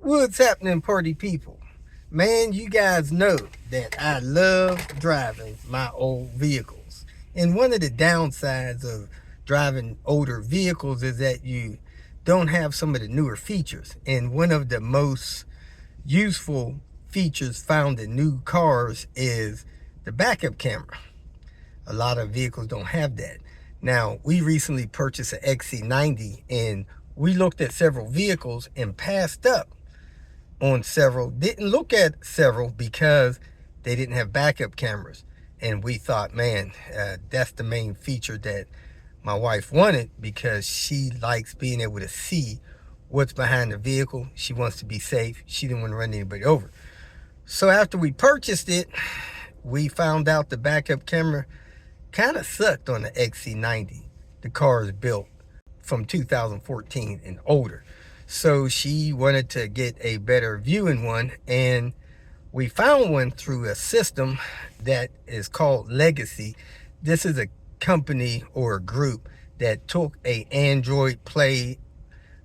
What's happening, party people? Man, you guys know that I love driving my old vehicles. And one of the downsides of driving older vehicles is that you don't have some of the newer features. And one of the most useful features found in new cars is the backup camera. A lot of vehicles don't have that. Now, we recently purchased an XC90 and we looked at several vehicles and passed up on several, didn't look at several because they didn't have backup cameras. And we thought, man, that's the main feature that my wife wanted, because she likes being able to see what's behind the vehicle. She wants to be safe. She didn't want to run anybody over. So after we purchased it, we found out the backup camera kind of sucked on the XC90. The car is built from 2014 and older. So she wanted to get a better viewing one, and we found one through a system that is called Legacy. This is a company or a group that took a Android Play,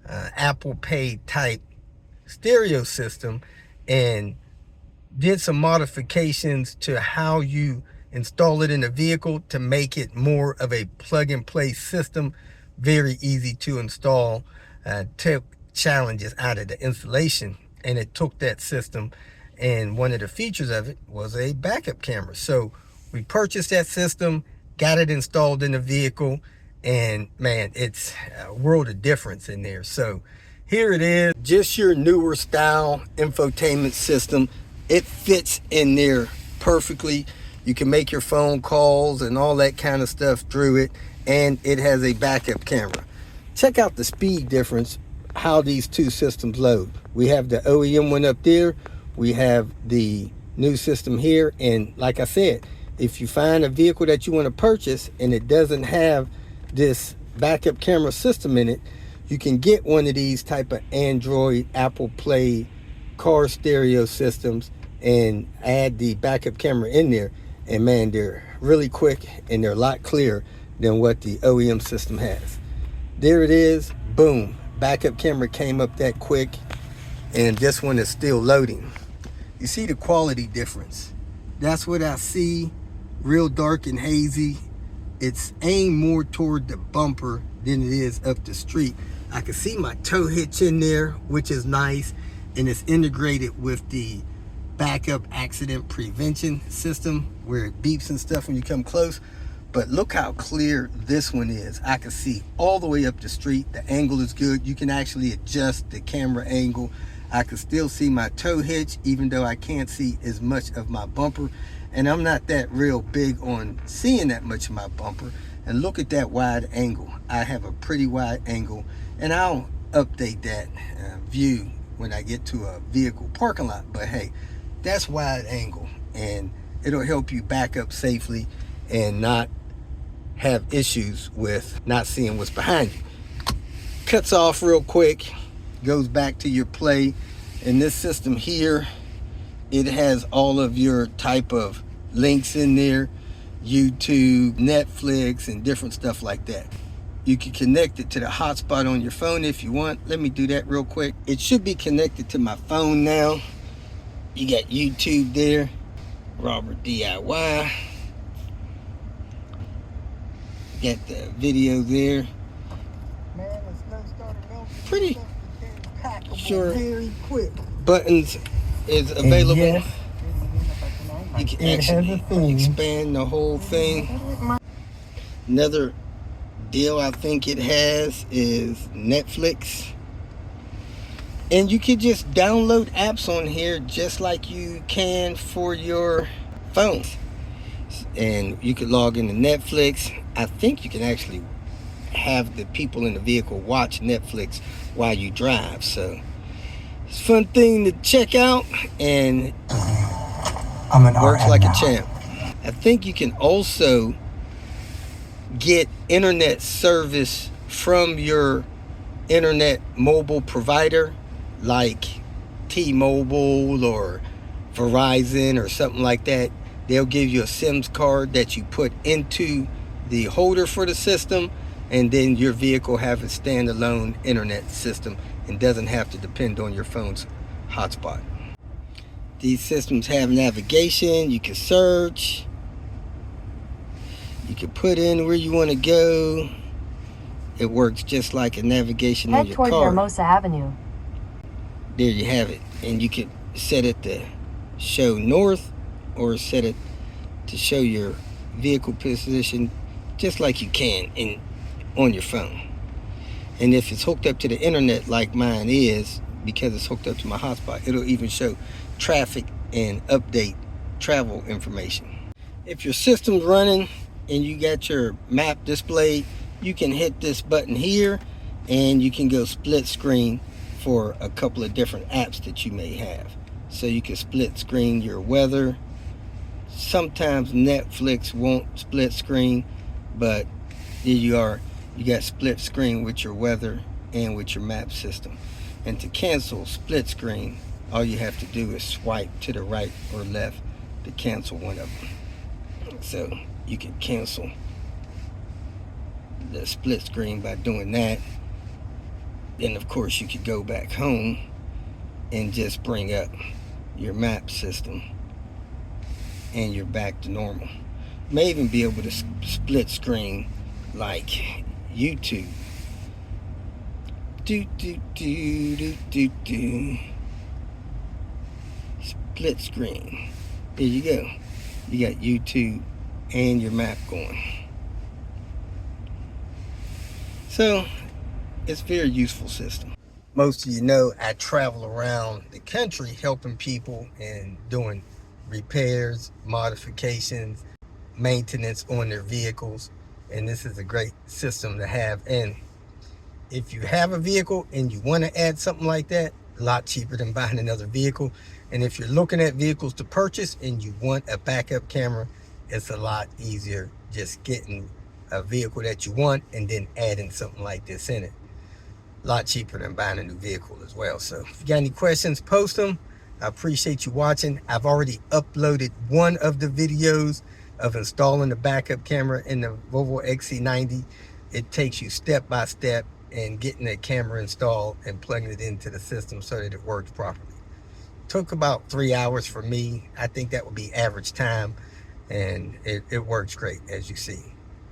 Apple Pay type stereo system and did some modifications to how you install it in the vehicle to make it more of a plug-and-play system, very easy to install. Took challenges out of the installation, and it took that system, and one of the features of it was a backup camera. So we purchased that system, got it installed in the vehicle, and man, it's a world of difference in there. So here it is, just your newer style infotainment system. It fits in there perfectly. You can make your phone calls and all that kind of stuff through it, and it has a backup camera. Check out the speed difference, how these two systems load. We have the OEM one up there, we have the new system here, and like I said, if you find a vehicle that you want to purchase and it doesn't have this backup camera system in it, you can get one of these type of Android Apple Play car stereo systems and add the backup camera in there, and man, they're really quick and they're a lot clearer than what the OEM system has. There it is, boom, backup camera came up that quick, and this one is still loading. You see the quality difference? That's what I see, real dark and hazy. It's aimed more toward the bumper than it is up the street. I can see my tow hitch in there, which is nice, and it's integrated with the backup accident prevention system where it beeps and stuff when you come close. But look how clear this one is. I can see all the way up the street. The angle is good. You can actually adjust the camera angle. I can still see my tow hitch, even though I can't see as much of my bumper. And I'm not that real big on seeing that much of my bumper. And look at that wide angle. I have a pretty wide angle, and I'll update that view when I get to a vehicle parking lot. But hey, that's wide angle, and it'll help you back up safely and not have issues with not seeing what's behind you. Cuts off real quick, goes back to your play. In this system here, it has all of your type of links in there, YouTube, Netflix, and different stuff like that. You can connect it to the hotspot on your phone if you want. Let me do that real quick. It should be connected to my phone now. You got YouTube there, Robert DIY. Got the video there. Man, pretty sure. Very quick. Buttons is available. Yes, you can actually expand the whole thing. Another deal I think it has is Netflix. And you can just download apps on here just like you can for your phone. And you could log into Netflix. I think you can actually have the people in the vehicle watch Netflix while you drive. So it's a fun thing to check out, and works like a champ. I think you can also get internet service from your internet mobile provider like T-Mobile or Verizon or something like that. They'll give you a SIM card that you put into the holder for the system, and then your vehicle have a standalone internet system and doesn't have to depend on your phone's hotspot. These systems have navigation. You can search. You can put in where you want to go. It works just like a navigation on your car. Head toward Hermosa Avenue. There you have it. And you can set it to show north or set it to show your vehicle position just like you can on your phone. And if it's hooked up to the internet like mine is, because it's hooked up to my hotspot, it'll even show traffic and update travel information. If your system's running and you got your map displayed, you can hit this button here and you can go split screen for a couple of different apps that you may have. So you can split screen your weather. Sometimes Netflix won't split screen, but here you are. You got split screen with your weather and with your map system. And to cancel split screen, all you have to do is swipe to the right or left to cancel one of them. So you can cancel the split screen by doing that. Then of course you could go back home and just bring up your map system and you're back to normal. You may even be able to split screen like YouTube. Split screen. There you go. You got YouTube and your map going. So it's a very useful system. Most of you know I travel around the country helping people and doing repairs, modifications, maintenance on their vehicles, and this is a great system to have. And if you have a vehicle and you want to add something like that, a lot cheaper than buying another vehicle. And if you're looking at vehicles to purchase and you want a backup camera, it's a lot easier just getting a vehicle that you want and then adding something like this in it. A lot cheaper than buying a new vehicle as well. So if you got any questions, post them. I appreciate you watching. I've already uploaded one of the videos of installing the backup camera in the Volvo XC90. It takes you step by step and getting that camera installed and plugging it into the system so that it works properly. Took about 3 hours for me. I think that would be average time, and it works great, as you see.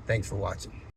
Thanks for watching.